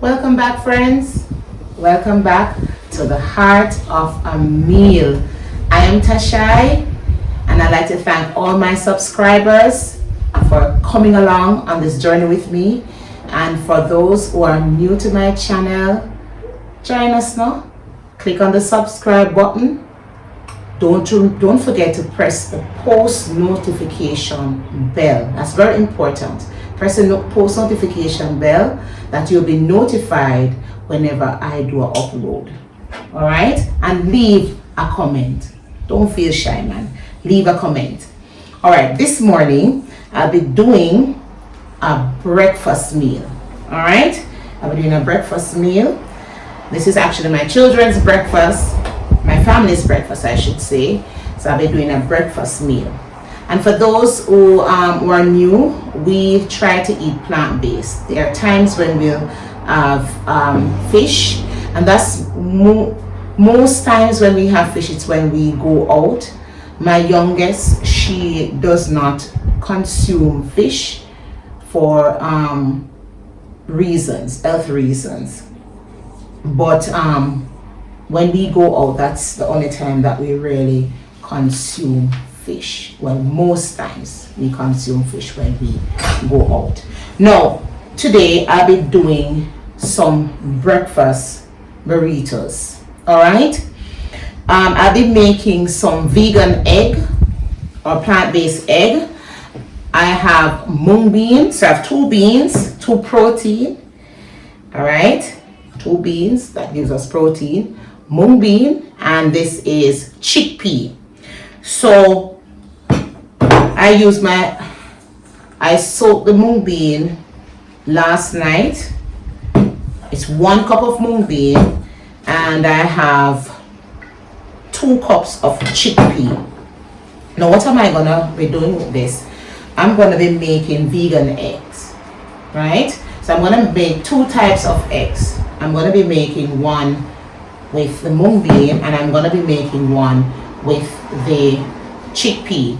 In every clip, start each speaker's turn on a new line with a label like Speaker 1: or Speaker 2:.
Speaker 1: Welcome back, friends. Welcome back to the heart of a meal. I am Tashai, and I'd like to thank all my subscribers for coming along on this journey with me. And for those who are new to my channel, join us now. Click on the subscribe button. Don't forget to press the post notification bell. That's very important. Press the post notification bell that you'll be notified whenever I do an upload. All right, and leave a comment. Don't feel shy, man. Leave a comment. All right, this morning I'll be doing a breakfast meal. All right, I'll be doing a breakfast meal. This is actually my children's breakfast, my family's breakfast, I should say. So I'll be doing a breakfast meal. And for those who are new, we try to eat plant-based. There are times when we'll have fish, and that's most times when we have fish, it's when we go out. My youngest, she does not consume fish for health reasons. But when we go out, that's the only time that we really consume fish. Well, most times we consume fish when we go out. Now, today I'll be doing some breakfast burritos. All right, I'll be making some vegan egg or plant-based egg. I have mung beans, so I have two beans, two protein. All right, two beans, that gives us protein, mung bean, and this is chickpea. So I soaked the mung bean last night. It's 1 cup of mung bean, and I have 2 cups of chickpea. Now what am I gonna be doing with this? I'm gonna be making vegan eggs, right? So I'm gonna make 2 types of eggs. I'm gonna be making one with the mung bean, and I'm gonna be making one with the chickpea.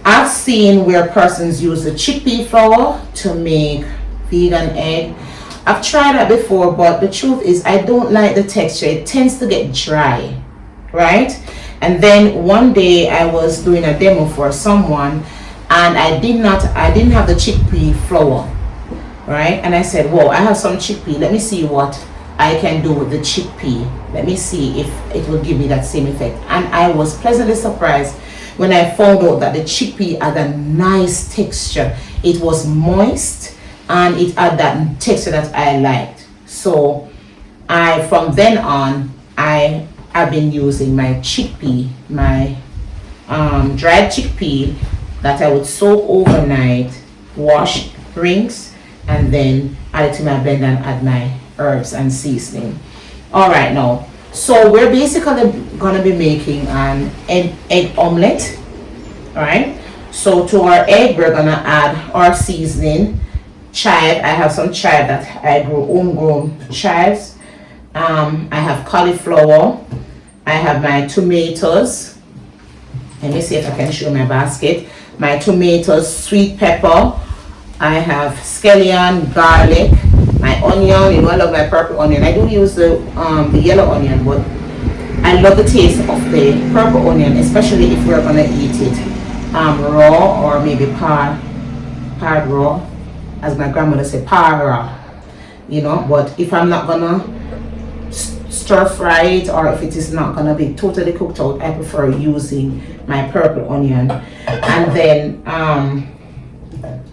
Speaker 1: I've seen where persons use the chickpea flour to make vegan egg. I've tried that before, but the truth is I don't like the texture. It tends to get dry, right? And then one day I was doing a demo for someone, and I didn't have the chickpea flour, right? And I said, whoa, I have some chickpea. Let me see what I can do with the chickpea. Let me see if it will give me that same effect. And I was pleasantly surprised when I found out that the chickpea had a nice texture. It was moist and it had that texture that I liked. So from then on, I have been using my chickpea, my dried chickpea that I would soak overnight, wash, rinse, and then add it to my blender and add my herbs and seasoning. All right, now, so we're basically gonna be making an egg omelette. All right, so to our egg we're gonna add our seasoning, chive. I have some chive that I grew, homegrown chives. I have cauliflower. I have my tomatoes. Let me see if I can show my basket. My tomatoes, sweet pepper. I have scallion, garlic, my onion. You know I love my purple onion. I do use the yellow onion, but I love the taste of the purple onion, especially if we're gonna eat it raw, or maybe pared raw, as my grandmother said, par raw. You know, but if I'm not gonna stir fry it, or if it is not gonna be totally cooked out, I prefer using my purple onion. And then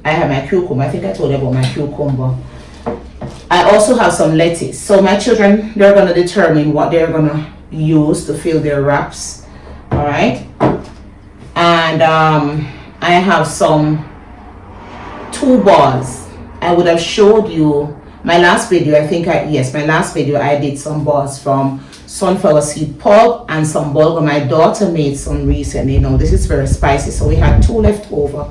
Speaker 1: I have my cucumber. I think I told you about my cucumber. I also have some lettuce. So my children, they're gonna determine what they're gonna use to fill their wraps. All right, and I have some 2 balls. I would have showed you my last video. My last video I did some balls from sunflower seed pulp and some bulgur. My daughter made some recently. Now this is very spicy, so we had 2 left over,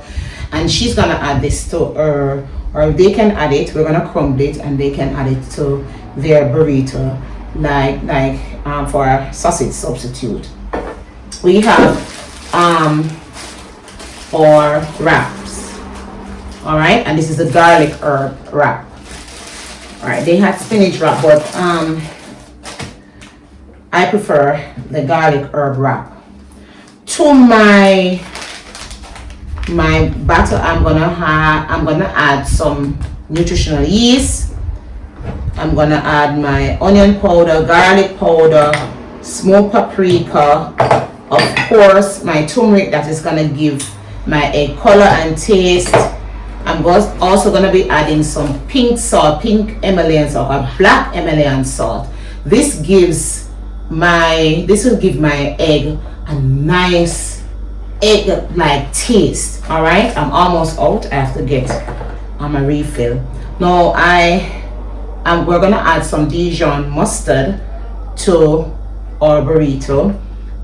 Speaker 1: and she's gonna add this to her, or they can add it. We're gonna crumble it and they can add it to their burrito, like for a sausage substitute. We have our wraps. All right, and this is a garlic herb wrap. All right, they had spinach wrap, but I prefer the garlic herb wrap. To my batter, I'm gonna add some nutritional yeast. I'm gonna add my onion powder, garlic powder, smoked paprika, of course my turmeric that is gonna give my egg color and taste. I'm also gonna be adding some pink salt, pink Himalayan salt, or black Himalayan salt. This will give my egg a nice egg-like taste. All right, I'm almost out. I have to get on my refill. Now we're gonna add some Dijon mustard to our burrito,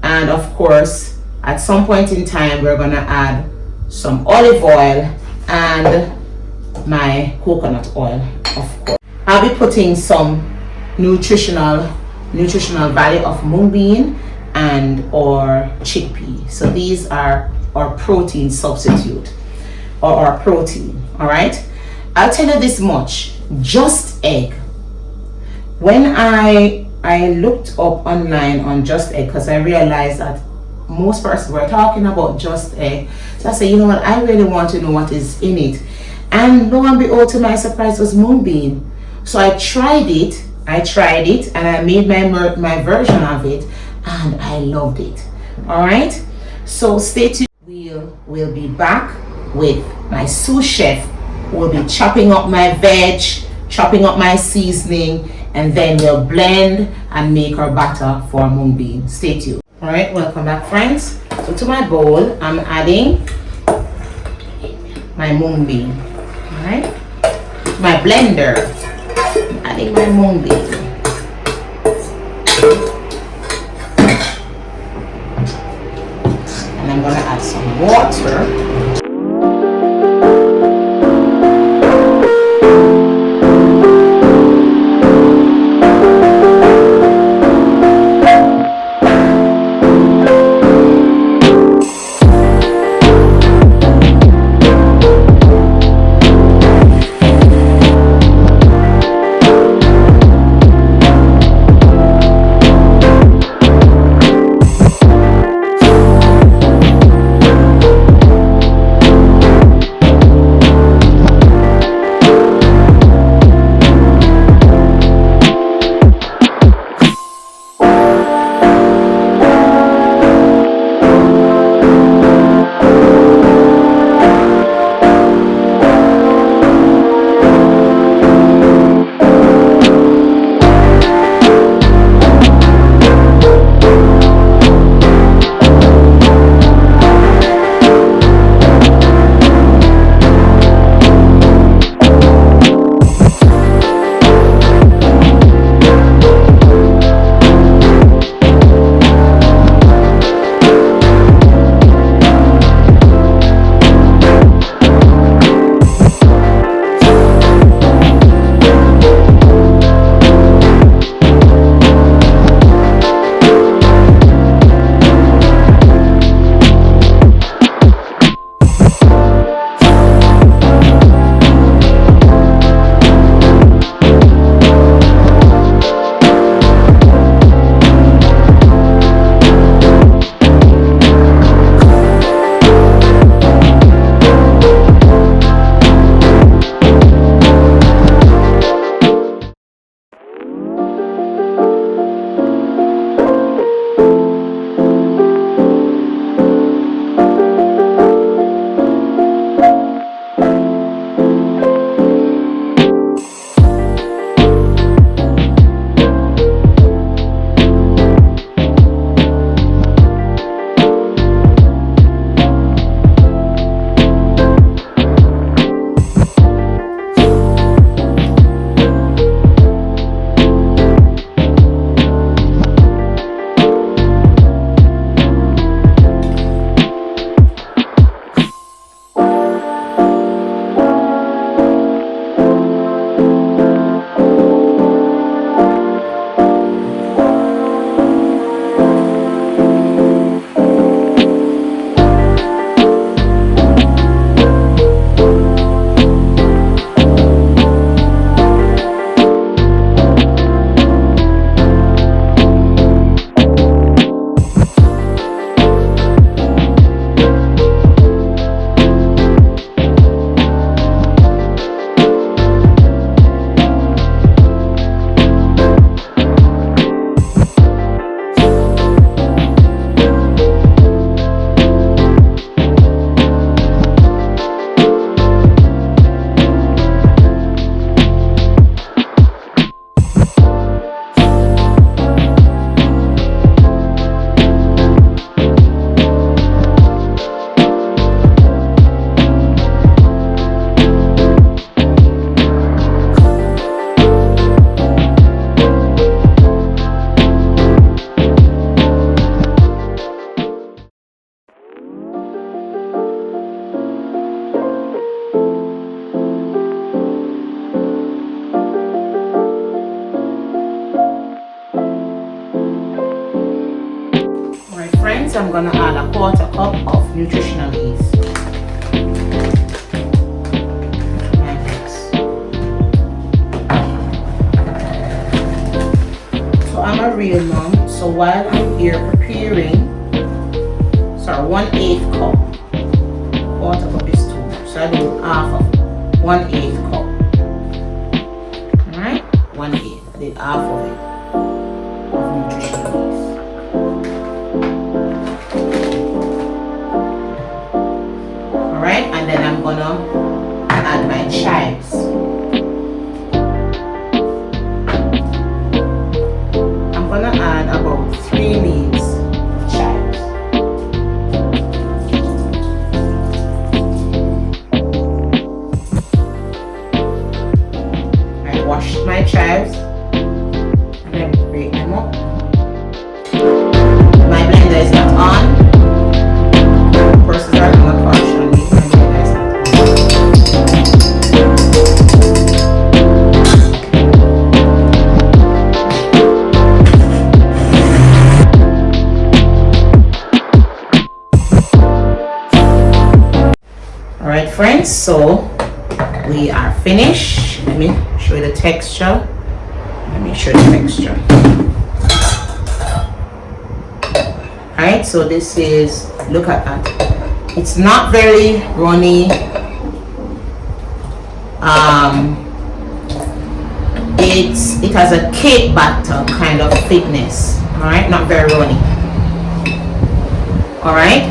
Speaker 1: and of course, at some point in time, we're gonna add some olive oil and my coconut oil. Of course, I'll be putting some nutritional value of mung bean and or chickpea. So these are our protein substitute, or our protein. All right, I'll tell you this much: just egg. When I looked up online on just egg, because I realized that most persons were talking about just egg, so I said, you know what, I really want to know what is in it. And lo and behold, to my surprise, was mung bean. So I tried it, and I made my version of it, and I loved it. All right, so stay tuned. We'll be back with my sous chef, who will be chopping up my veg, chopping up my seasoning, and then we'll blend and make our batter for mung bean. Stay tuned. All right, welcome back, friends. So to my bowl, I'm adding my mung bean. All right, my blender, I'm adding my mung bean. And I'm gonna add some water. friends, I'm gonna add a quarter cup of nutritional yeast to my mix. So I'm a real mom, so while I'm here preparing, sorry, 1/8 cup, quarter cup is too much, so I do half of 1/8 cup. Alright, 1/8, I did half of it of nutritional yeast. Alright, and then I'm gonna add my chives. I'm gonna add about 3 leaves of chives. I washed my chives and then break them up. My blender is not on. Courses are not partially. My blender is not on. Alright friends, so we are finished. Let me show you the texture. Let me show you the texture. Alright, so this is, look at that. It's not very runny. It has a cake batter kind of thickness. Alright, not very runny. Alright.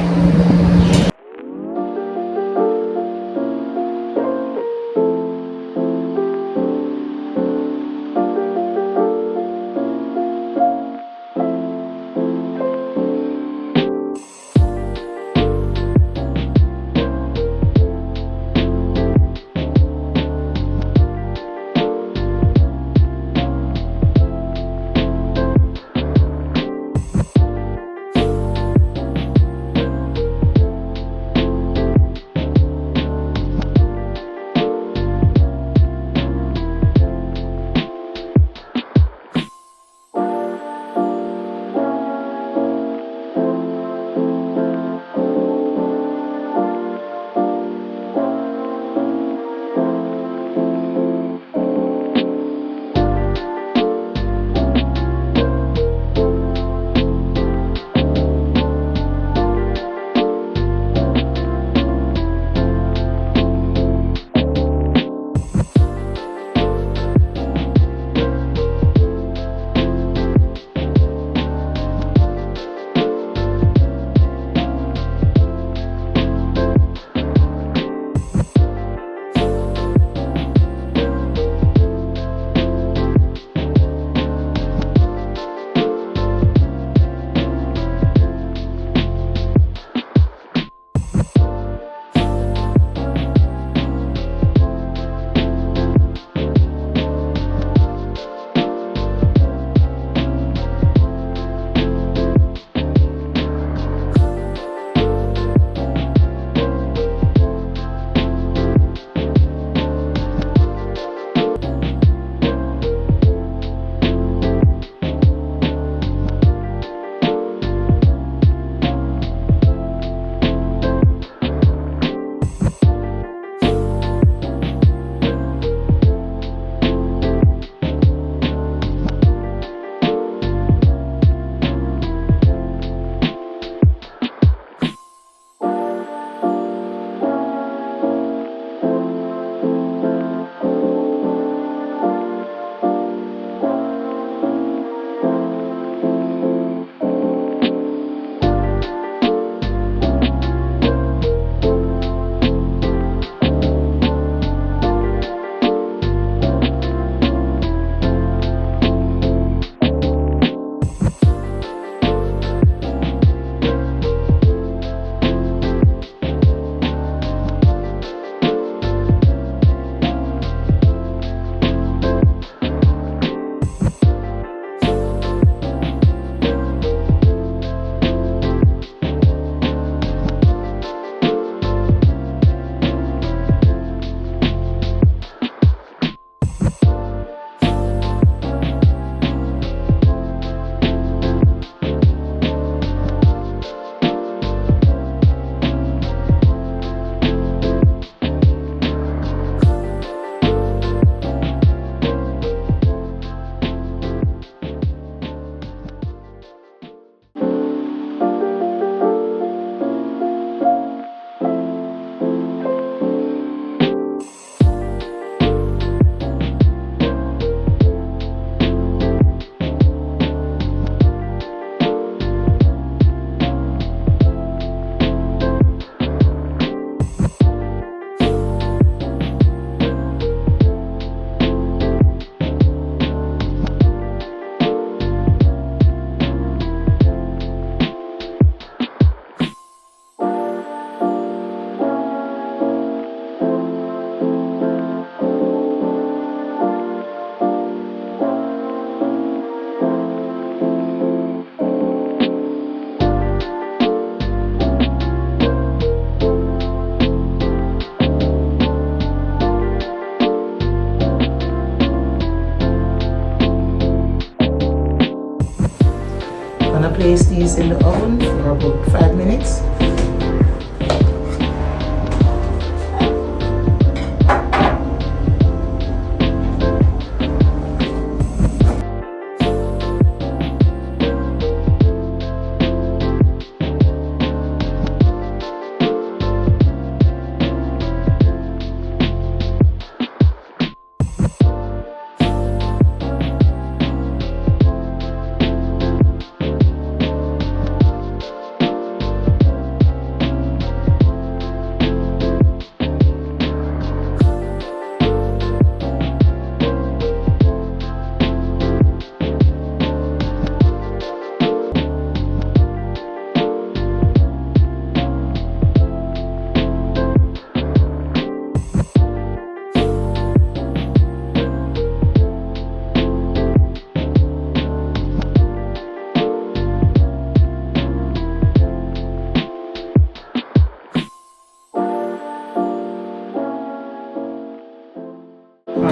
Speaker 1: these in the oven for about 5 minutes.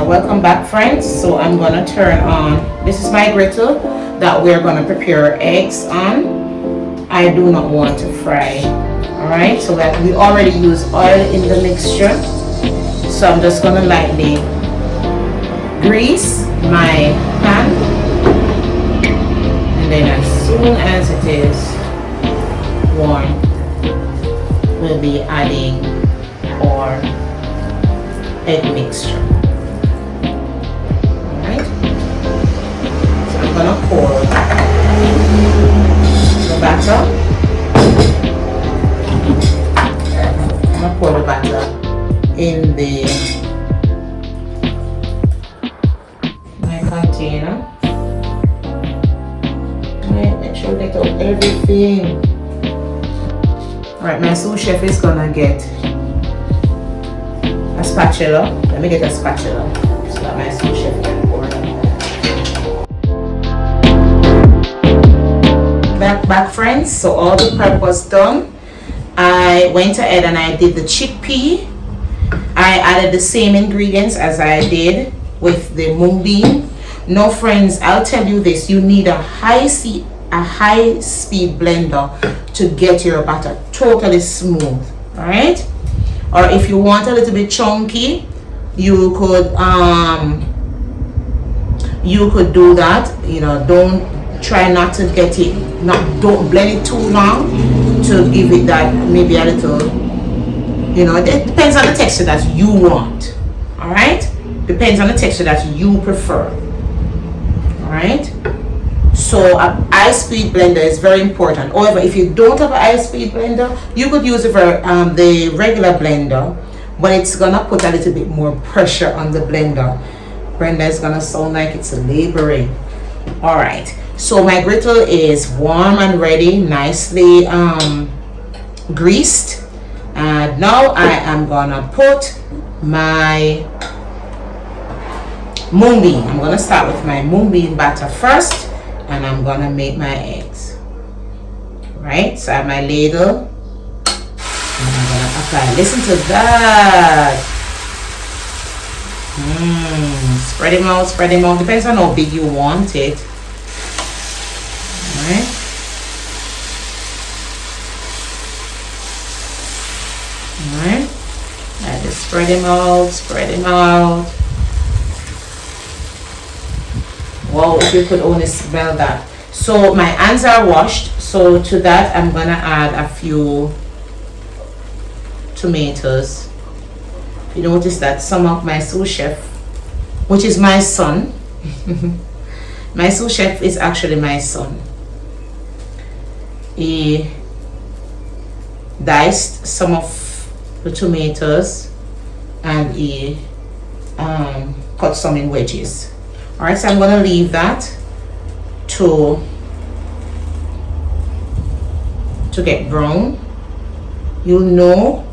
Speaker 1: Welcome back, friends. So I'm gonna turn on, this is my griddle that we're gonna prepare eggs on. I do not want to fry. All right, so that we already use oil in the mixture, so I'm just gonna lightly grease my pan, and then as soon as it is warm, we'll be adding our egg mixture. I'm gonna pour the batter. I'm gonna pour the batter in my container. Make sure I get out everything. Alright, my sous chef is gonna get a spatula. Let me get a spatula so that my sous chef can pour it. Back friends, so all the prep was done. I went ahead and I did the chickpea. I added the same ingredients as I did with the mung bean. No, friends, I'll tell you this, you need a high speed blender to get your batter totally smooth. All right, or if you want a little bit chunky, you could do that. You know, don't try not to get it, don't blend it too long to give it that maybe a little, you know, it depends on the texture that you want. All right, depends on the texture that you prefer. All right, so a high speed blender is very important. However, if you don't have a high speed blender, you could use it for the regular blender, but it's gonna put a little bit more pressure on the blender. Blender is gonna sound like it's laboring. All right, so my griddle is warm and ready, nicely greased, and now I am gonna put my mung bean. I'm gonna start with my mung bean batter first, and I'm gonna make my eggs. Right, so I have my ladle, and I'm gonna apply. Listen to that. Spread them out, spread them out. Depends on how big you want it. Alright. Alright. I just spread them out, spread them out. Wow, if you could only smell that. So my hands are washed. So to that I'm gonna add a few tomatoes. You notice that some of my sous chef, which is my son, my sous chef is actually my son. He diced some of the tomatoes and he cut some in wedges. All right, so I'm gonna leave that to get brown. You'll know.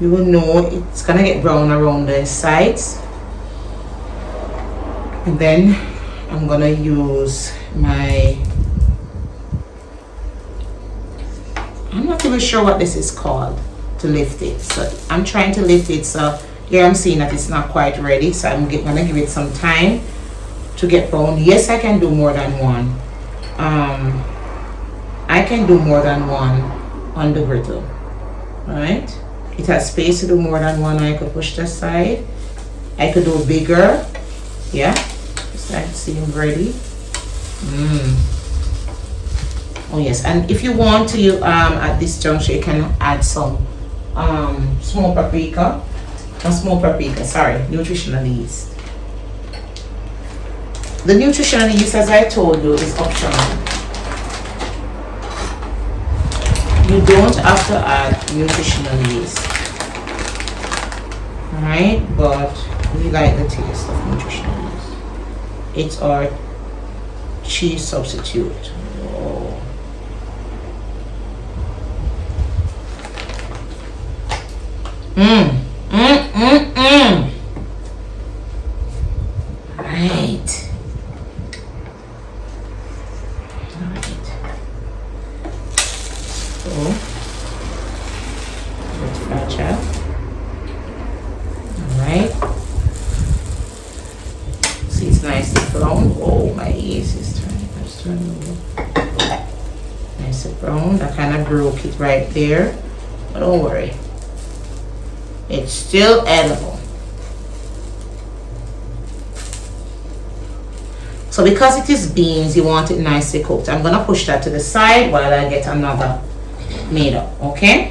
Speaker 1: You will know it's gonna get brown around the sides, and then I'm gonna use my, I'm not even sure what this is called to lift it, so I'm trying to lift it. So here I'm seeing that it's not quite ready, so I'm gonna give it some time to get brown. Yes, I can do more than one. I can do more than one on the griddle. Right? It has space to do more than one. I could push the side. I could do bigger. Yeah. Start seeing ready. Oh yes, and if you want to, you at this juncture you can add some small paprika. Not small paprika, sorry, nutritional yeast. The nutritional yeast, as I told you, is optional. You don't have to add nutritional yeast. Alright, but we like the taste of nutritional yeast. It's our cheese substitute. Oh. Right. So, let's batch up. Alright. See, it's nicely brown. Oh, my ears is turning. Let's turn it over. Nice and brown. I kind of broke it right there. But don't worry. It's still edible. So because it is beans, you want it nicely cooked. I'm gonna push that to the side while I get another made up, okay?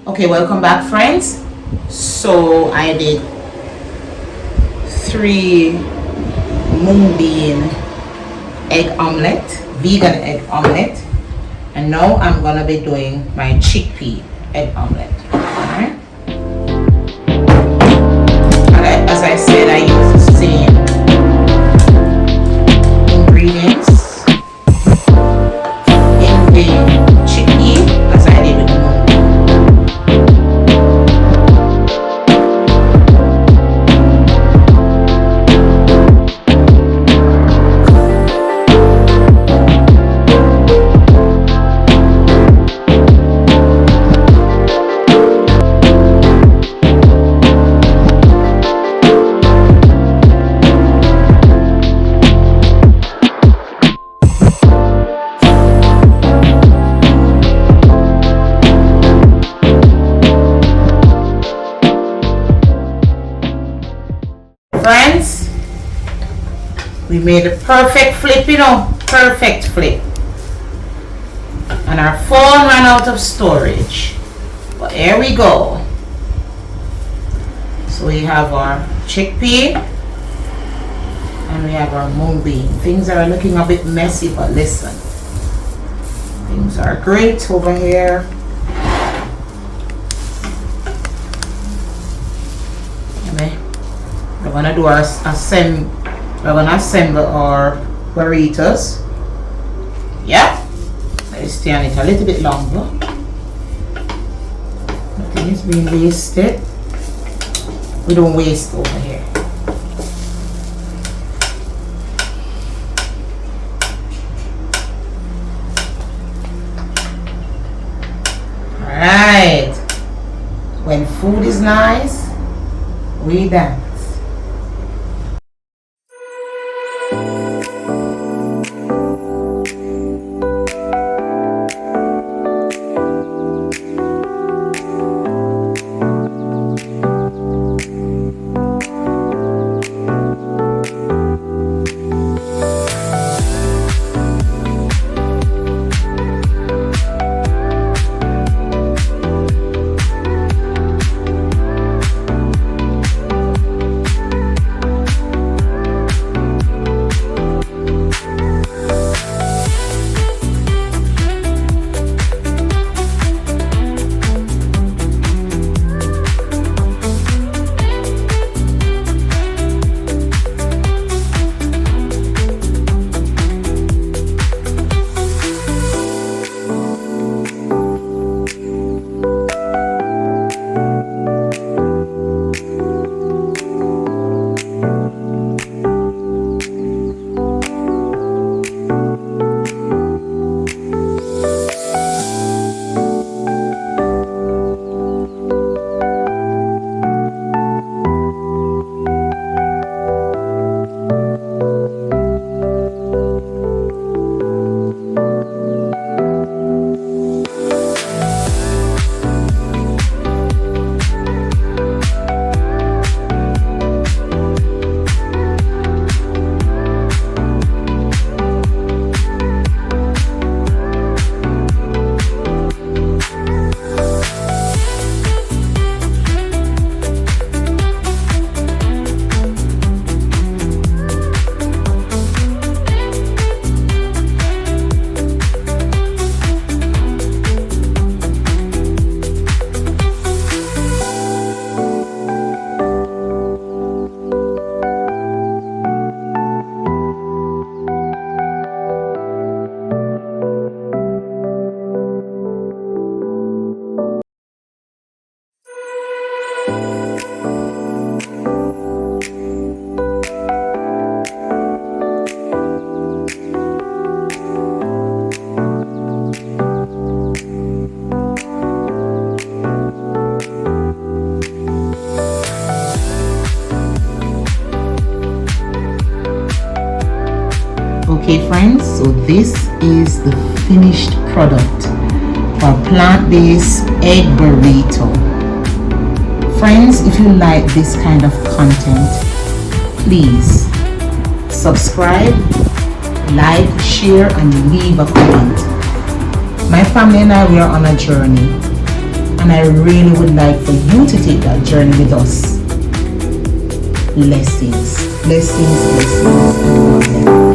Speaker 1: Okay, welcome back, friends. So I did 3 mung bean egg omelette, vegan egg omelette, and now I'm gonna be doing my chickpea egg omelette. Alright. As I said, I use the same ingredients in the chickpea as I did with the mung bean. Friends, we made a perfect flip, perfect flip, and our phone ran out of storage, but here we go. So we have our chickpea and we have our mung bean. Things are looking a bit messy, but listen, things are great over here. We're gonna do our assemble our burritos. Yeah, let me stay on it a little bit longer. Nothing is being wasted. We don't waste over here. Alright, nice, we dance. Okay friends, so this is the finished product for plant-based egg burrito. Friends, if you like this kind of content, please subscribe, like, share, and leave a comment. My family and I, we are on a journey, and I really would like for you to take that journey with us. Blessings, blessings, blessings, and